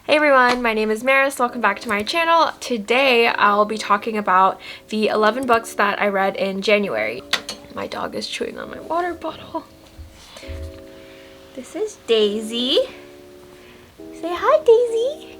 Hey everyone, my name is Maris. Welcome back to my channel. Today I'll be talking about the 11 books that I read in January. My dog is chewing on my water bottle. This is Daisy. Say hi, Daisy.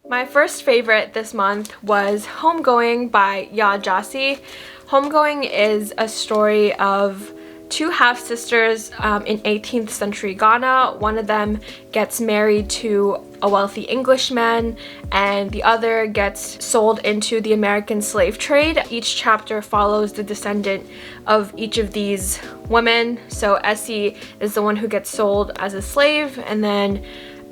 My first favorite this month was Homegoing by Yah Gyasi. Homegoing is a story of two half-sisters in 18th century Ghana. One of them gets married to a wealthy Englishman and the other gets sold into the American slave trade. Each chapter follows the descendant of each of these women. So Essie is the one who gets sold as a slave, and then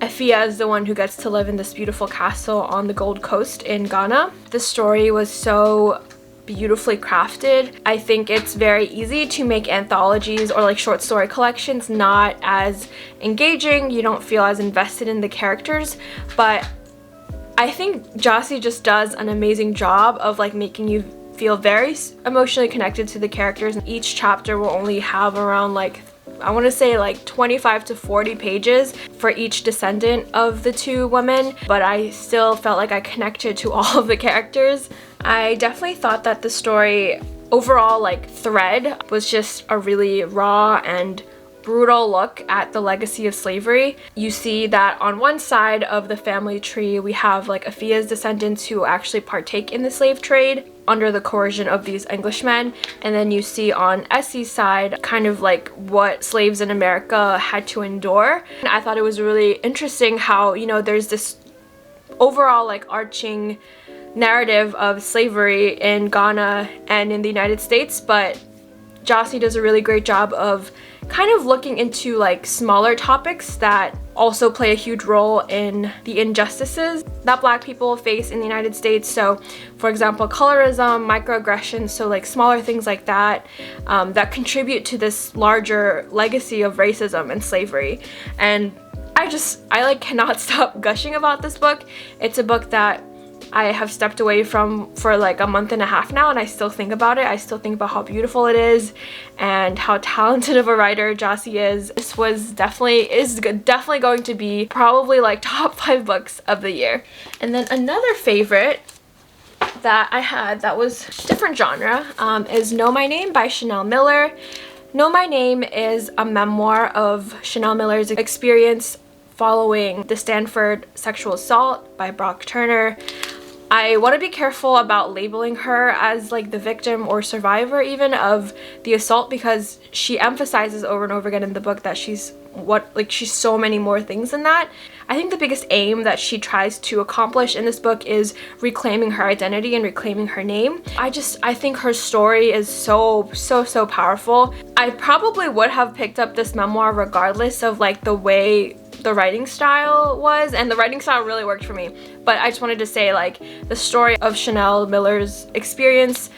Efia is the one who gets to live in this beautiful castle on the Gold Coast in Ghana. The story was so beautifully crafted. I think it's very easy to make anthologies or like short story collections not as engaging. You don't feel as invested in the characters, but I think Gyasi just does an amazing job of like making you feel very emotionally connected to the characters. Each chapter will only have around like, I want to say like 25 to 40 pages for each descendant of the two women, but I still felt like I connected to all of the characters. I definitely thought that the story overall like thread was just a really raw and brutal look at the legacy of slavery. You see that on one side of the family tree we have like Efia's descendants who actually partake in the slave trade under the coercion of these Englishmen, and then you see on Essie's side kind of like what slaves in America had to endure. And I thought it was really interesting how, you know, there's this overall like arching narrative of slavery in Ghana and in the United States, but Gyasi does a really great job of kind of looking into like smaller topics that also play a huge role in the injustices that Black people face in the United States. So for example, colorism, microaggressions, so like smaller things like that that contribute to this larger legacy of racism and slavery. And I like cannot stop gushing about this book. It's a book that I have stepped away from for like a month and a half now, and I still think about it. I still think about how beautiful it is and how talented of a writer Gyasi is. This is definitely going to be probably like top 5 books of the year. And then another favorite that I had that was different genre is Know My Name by Chanel Miller. Know My Name is a memoir of Chanel Miller's experience following the Stanford sexual assault by Brock Turner. I want to be careful about labeling her as like the victim or survivor even of the assault, because she emphasizes over and over again in the book that she's so many more things than that. I think the biggest aim that she tries to accomplish in this book is reclaiming her identity and reclaiming her name. I think her story is so powerful. I probably would have picked up this memoir regardless of like the way the writing style was, and the writing style really worked for me. But I just wanted to say like the story of Chanel Miller's experience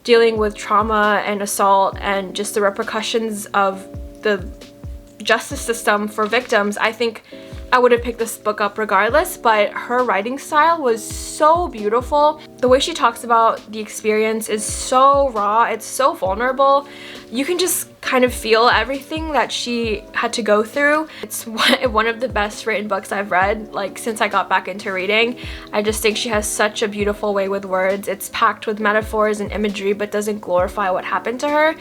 dealing with trauma and assault and just the repercussions of the justice system for victims. I think I would have picked this book up regardless, but her writing style was so beautiful. The way she talks about the experience is so raw, it's so vulnerable. You can just kind of feel everything that she had to go through. It's one of the best written books I've read like since I got back into reading. I just think she has such a beautiful way with words. It's packed with metaphors and imagery but doesn't glorify what happened to her.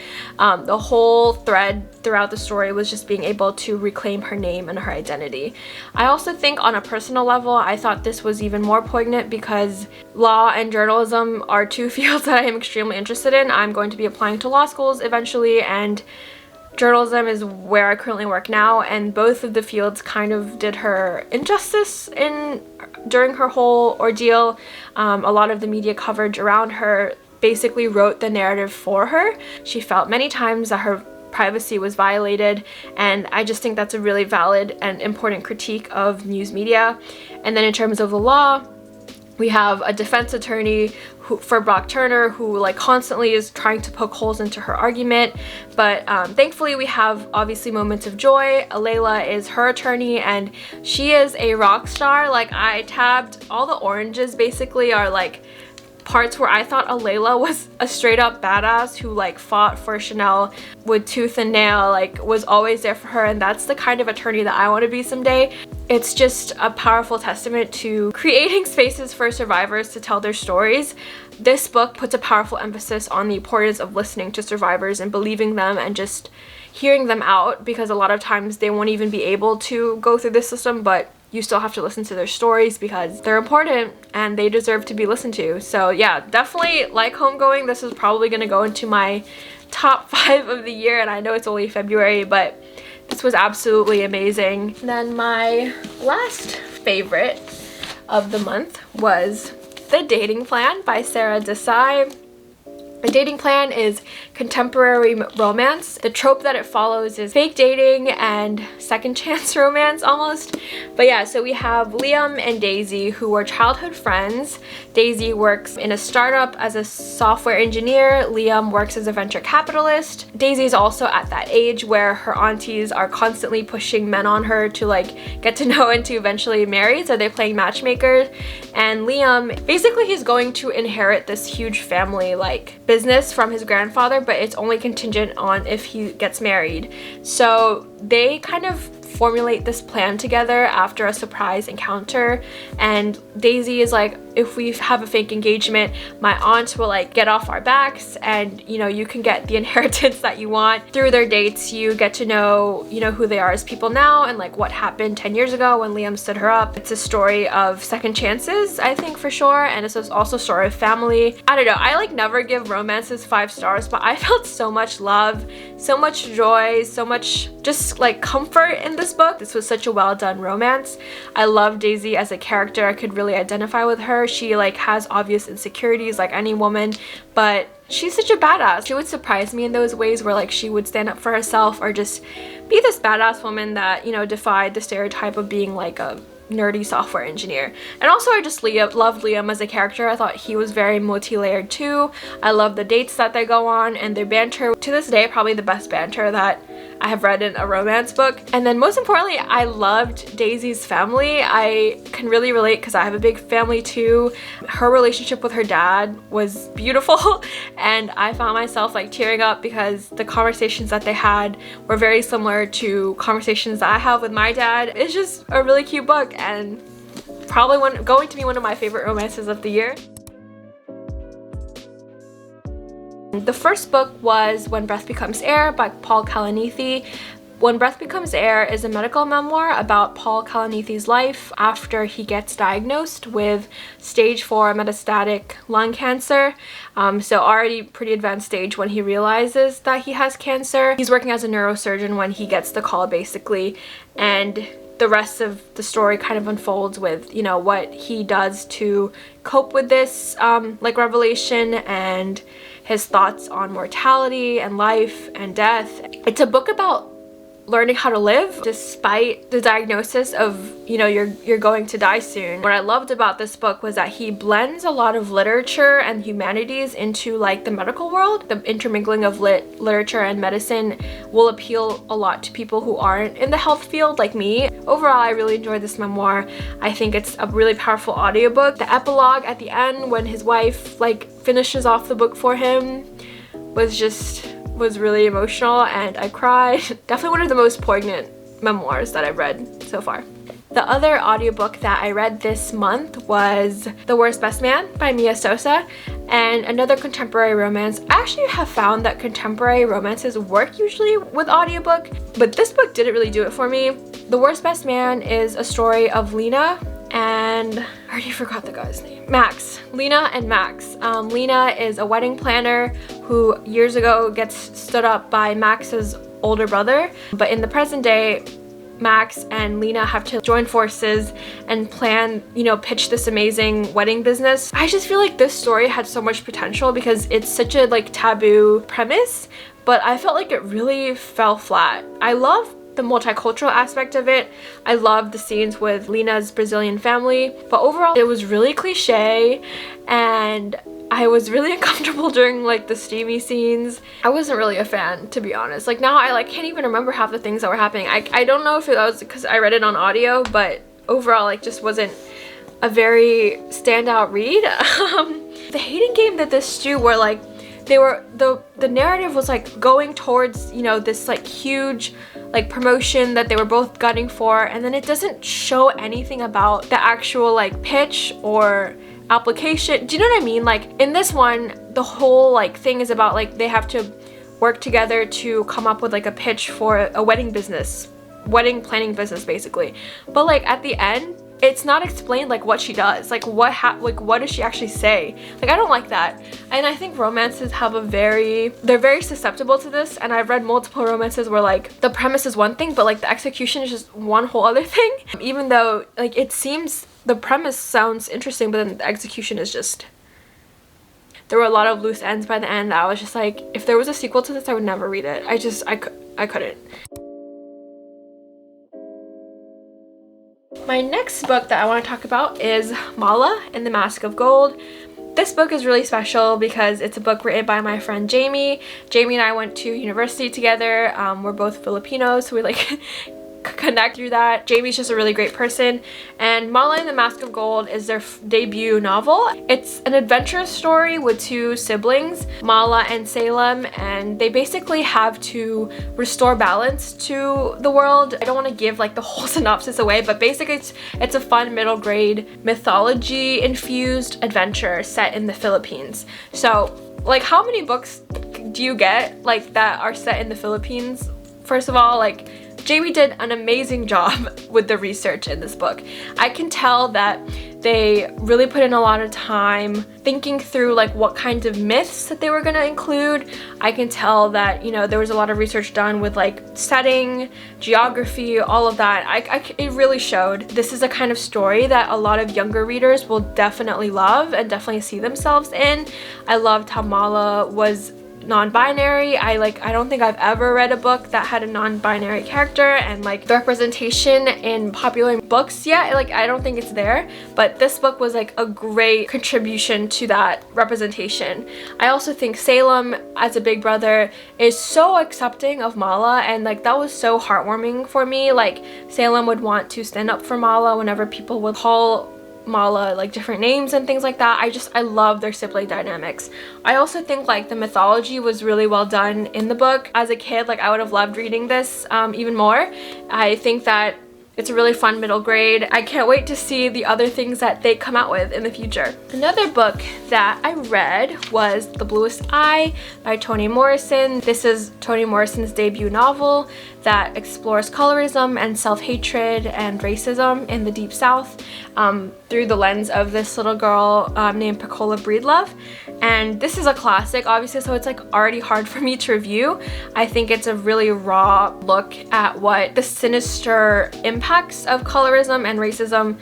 The whole thread throughout the story was just being able to reclaim her name and her identity. I also think on a personal level I thought this was even more poignant because law and journalism are two fields that I am extremely interested in. I'm going to be applying to law schools eventually, and journalism is where I currently work now, and both of the fields kind of did her injustice during her whole ordeal. A lot of the media coverage around her basically wrote the narrative for her. She felt many times that her privacy was violated, and I just think that's a really valid and important critique of news media. And then in terms of the law, we have a defense attorney for Brock Turner who like constantly is trying to poke holes into her argument, but thankfully we have obviously moments of joy. Alayla is her attorney and she is a rock star. Like I tabbed all the oranges basically are like parts where I thought Alayla was a straight up badass who like fought for Chanel with tooth and nail, like was always there for her, and that's the kind of attorney that I want to be someday. It's just a powerful testament to creating spaces for survivors to tell their stories. This book puts a powerful emphasis on the importance of listening to survivors and believing them and just hearing them out, because a lot of times they won't even be able to go through this system, but you still have to listen to their stories because they're important and they deserve to be listened to. So yeah, definitely like Homegoing. This is probably going to go into my top 5 of the year, and I know it's only February, but this was absolutely amazing. And then my last favorite of the month was The Dating Plan by Sara Desai. A dating plan is contemporary romance. The trope that it follows is fake dating and second chance romance almost. But yeah, so we have Liam and Daisy, who are childhood friends. Daisy works in a startup as a software engineer. Liam works as a venture capitalist. Daisy is also at that age where her aunties are constantly pushing men on her to like get to know and to eventually marry, so they're playing matchmaker. And Liam, basically he's going to inherit this huge family like business from his grandfather, but it's only contingent on if he gets married. So they kind of formulate this plan together after a surprise encounter, and Daisy is like, if we have a fake engagement, my aunt will like get off our backs, and you know, you can get the inheritance that you want. Through their dates, you get to know, you know, who they are as people now and like what happened 10 years ago when Liam stood her up. It's a story of second chances, I think, for sure, and it's also a story of family. I don't know, I like never give romances 5 stars, but I felt so much love, so much joy, so much just like comfort in this book. This was such a well done romance. I love Daisy as a character. I could really identify with her. She like has obvious insecurities like any woman, but she's such a badass. She would surprise me in those ways where like she would stand up for herself or just be this badass woman that, you know, defied the stereotype of being like a nerdy software engineer. And also I just loved Liam as a character. I thought he was very multi-layered too. I love the dates that they go on, and their banter, to this day, probably the best banter that I have read in a romance book. And then most importantly, I loved Daisy's family. I can really relate because I have a big family too. Her relationship with her dad was beautiful and I found myself like tearing up because the conversations that they had were very similar to conversations that I have with my dad. It's just a really cute book and probably going to be one of my favorite romances of the year. The first book was When Breath Becomes Air by Paul Kalanithi. When Breath Becomes Air is a medical memoir about Paul Kalanithi's life after he gets diagnosed with stage 4 metastatic lung cancer. So already pretty advanced stage when he realizes that he has cancer. He's working as a neurosurgeon when he gets the call basically, and the rest of the story kind of unfolds with, you know, what he does to cope with this like revelation and his thoughts on mortality and life and death. It's a book about learning how to live despite the diagnosis of, you know, you're going to die soon. What I loved about this book was that he blends a lot of literature and humanities into like the medical world. The intermingling of literature and medicine will appeal a lot to people who aren't in the health field like me. Overall, I really enjoyed this memoir. I think it's a really powerful audiobook. The epilogue at the end when his wife like finishes off the book for him was really emotional and I cried. Definitely one of the most poignant memoirs that I've read so far. The other audiobook that I read this month was The Worst Best Man by Mia Sosa, and another contemporary romance. I actually have found that contemporary romances work usually with audiobook, but this book didn't really do it for me. The Worst Best Man is a story of Lena and I already forgot the guy's name. Max. Lena and Max. Lena is a wedding planner who years ago gets stood up by Max's older brother, but in the present day, Max and Lena have to join forces and plan, you know, pitch this amazing wedding business. I just feel like this story had so much potential because it's such a like taboo premise, but I felt like it really fell flat. I love the multicultural aspect of it. I love the scenes with Lena's Brazilian family, but overall it was really cliche and I was really uncomfortable during like the steamy scenes. I wasn't really a fan, to be honest. Like now I like can't even remember half the things that were happening. I don't know if it was because I read it on audio, but overall like just wasn't a very standout read. The hating game that this stew were like, the narrative was like going towards, you know, this like huge like promotion that they were both gunning for, and then it doesn't show anything about the actual like pitch or application. Do you know what I mean? Like in this one, the whole like thing is about like they have to work together to come up with like a pitch for a wedding planning business basically. But like at the end, it's not explained like what she does, like what does she actually say. Like I don't like that. And I think romances have they're very susceptible to this, and I've read multiple romances where like the premise is one thing but like the execution is just one whole other thing. Even though like it seems the premise sounds interesting, but then the execution is just, there were a lot of loose ends by the end. I was just like, if there was a sequel to this, I would never read it. I couldn't. My next book that I want to talk about is Mala and the Mask of Gold. This book is really special because it's a book written by my friend Jamie. Jamie and I went to university together. We're both Filipinos, so we like connect through that. Jamie's just a really great person, and Mala and the Mask of Gold is their debut novel. It's an adventure story with two siblings, Mala and Salem, and they basically have to restore balance to the world. I don't want to give like the whole synopsis away, but basically it's a fun middle grade mythology infused adventure set in the Philippines. So like, how many books do you get like that are set in the Philippines? First of all, like, Jamie did an amazing job with the research in this book. I can tell that they really put in a lot of time thinking through like what kinds of myths that they were going to include. I can tell that, you know, there was a lot of research done with like setting, geography, all of that. It really showed. This is a kind of story that a lot of younger readers will definitely love and definitely see themselves in. I loved how Mala was non-binary. I don't think I've ever read a book that had a non-binary character, and like the representation in popular books yet, like I don't think it's there, but this book was like a great contribution to that representation. I also think Salem as a big brother is so accepting of Mala, and like that was so heartwarming for me. Like Salem would want to stand up for Mala whenever people would call Mala like different names and things like that. I love their sibling dynamics. I also think like the mythology was really well done in the book. As a kid, like I would have loved reading this even more. I think that it's a really fun middle grade. I can't wait to see the other things that they come out with in the future. Another book that I read was The Bluest Eye by Toni Morrison. This is Toni Morrison's debut novel that explores colorism and self-hatred and racism in the Deep South through the lens of this little girl named Pecola Breedlove. And this is a classic, obviously, so it's like already hard for me to review. I think it's a really raw look at what the sinister impacts of colorism and racism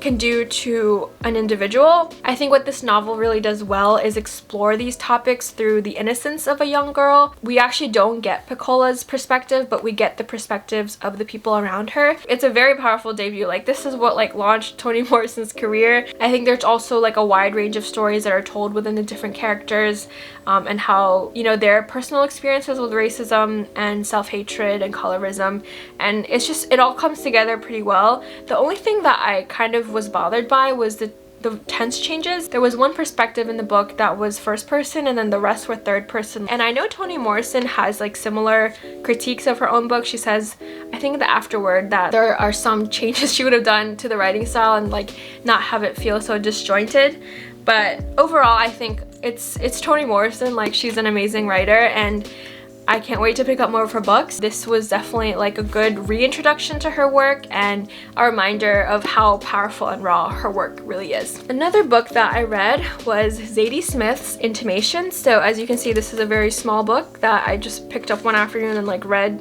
can do to an individual. I think what this novel really does well is explore these topics through the innocence of a young girl. We actually don't get Pecola's perspective, but we get the perspectives of the people around her. It's a very powerful debut. Like this is what like launched Toni Morrison's career. I think there's also like a wide range of stories that are told within the different characters and how, you know, their personal experiences with racism and self-hatred and colorism, and it's just, it all comes together pretty well. The only thing that I kind of was bothered by was the tense changes. There was one perspective in the book that was first person and then the rest were third person. And I know Toni Morrison has like similar critiques of her own book. She says, I think in the afterword, that there are some changes she would have done to the writing style and like not have it feel so disjointed. But overall, I think it's Toni Morrison. Like she's an amazing writer, and I can't wait to pick up more of her books. This was definitely like a good reintroduction to her work and a reminder of how powerful and raw her work really is. Another book that I read was Zadie Smith's Intimations. So as you can see, this is a very small book that I just picked up one afternoon and like read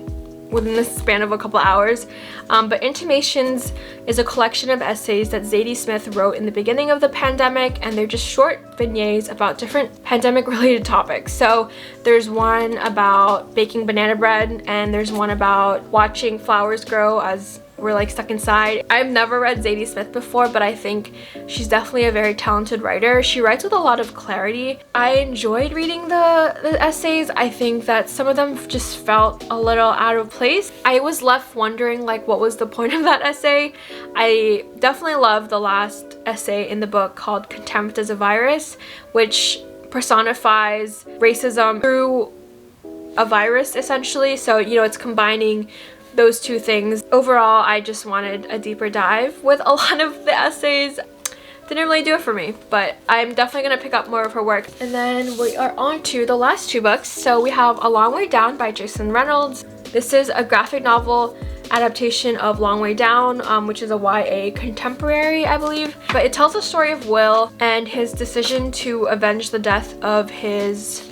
within the span of a couple hours. But Intimations is a collection of essays that Zadie Smith wrote in the beginning of the pandemic, and they're just short vignettes about different pandemic related topics. So there's one about baking banana bread, and there's one about watching flowers grow as we're like stuck inside. I've never read Zadie Smith before, but I think she's definitely a very talented writer. She writes with a lot of clarity. I enjoyed reading the essays. I think that some of them just felt a little out of place. I was left wondering like what was the point of that essay. I definitely love the last essay in the book called Contempt as a Virus, which personifies racism through a virus essentially. So, you know, it's combining those two things. Overall, I just wanted a deeper dive with a lot of the essays. Didn't really do it for me, but I'm definitely gonna pick up more of her work. And then we are on to the last two books. So we have A Long Way Down by Jason Reynolds. This is a graphic novel adaptation of Long Way Down, which is a YA contemporary, I believe. But it tells the story of Will and his decision to avenge the death of his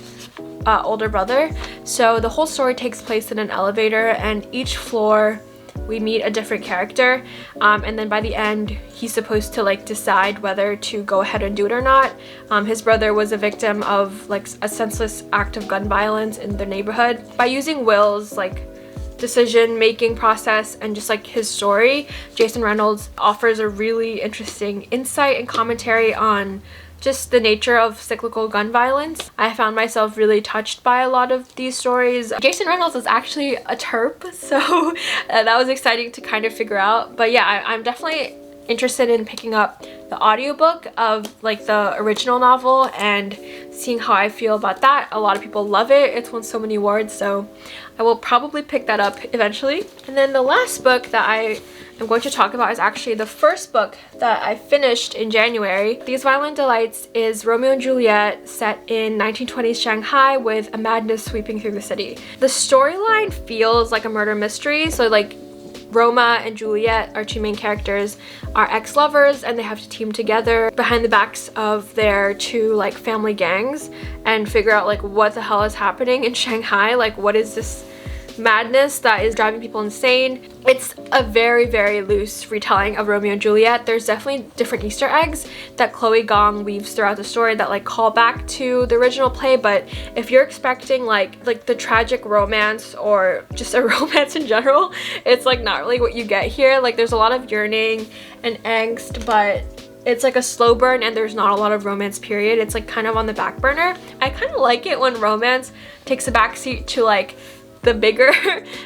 older brother. So the whole story takes place in an elevator, and each floor we meet a different character, and then by the end he's supposed to like decide whether to go ahead and do it or not. His brother was a victim of like a senseless act of gun violence in the neighborhood. By using Will's like decision making process and just like his story, Jason Reynolds offers a really interesting insight and commentary on just the nature of cyclical gun violence. I found myself really touched by a lot of these stories. Jason Reynolds is actually a terp, so that was exciting to kind of figure out. But yeah, I'm definitely interested in picking up the audiobook of like the original novel and seeing how I feel about that. A lot of people love it. It's won so many awards, so I will probably pick that up eventually. And then the last book that I am going to talk about is actually the first book that I finished in January. These Violent Delights is Romeo and Juliet set in 1920s Shanghai with a madness sweeping through the city. The storyline feels like a murder mystery, so like Roma and Juliet, our two main characters, are ex-lovers and they have to team together behind the backs of their two like family gangs and figure out like what the hell is happening in Shanghai. Like, what is this madness that is driving people insane? It's a very, very loose retelling of Romeo and Juliet. There's definitely different Easter eggs that Chloe Gong weaves throughout the story that like call back to the original play, but if you're expecting like the tragic romance or just a romance in general, it's like not really what you get here. Like, there's a lot of yearning and angst, but it's like a slow burn and there's not a lot of romance, period. It's like kind of on the back burner. I kind of like it when romance takes a backseat to like the bigger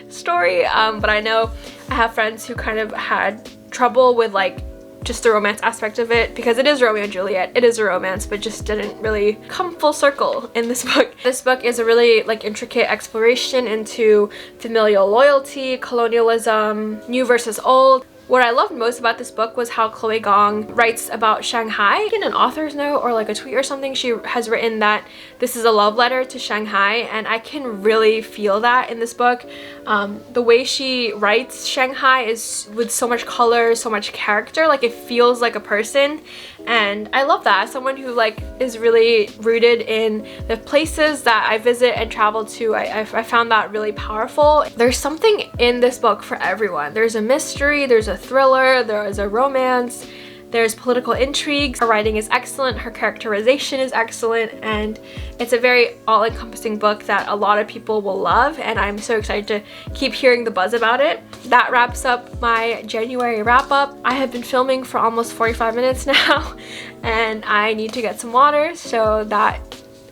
story, but I know I have friends who kind of had trouble with like just the romance aspect of it, because it is Romeo and Juliet, it is a romance, but just didn't really come full circle in this book. This book is a really like intricate exploration into familial loyalty, colonialism, new versus old. What I loved most about this book was how Chloe Gong writes about Shanghai. In an author's note or like a tweet or something, she has written that this is a love letter to Shanghai, and I can really feel that in this book. The way she writes Shanghai is with so much color, so much character, like it feels like a person, and I love that. As someone who like is really rooted in the places that I visit and travel to, I found that really powerful. There's something in this book for everyone. There's a mystery, there's a thriller, there is a romance, there's political intrigue. Her writing is excellent, her characterization is excellent, and it's a very all-encompassing book that a lot of people will love, and I'm so excited to keep hearing the buzz about it. That wraps up my January wrap-up. I have been filming for almost 45 minutes now, and I need to get some water, so that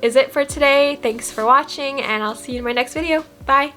is it for today. Thanks for watching, and I'll see you in my next video. Bye!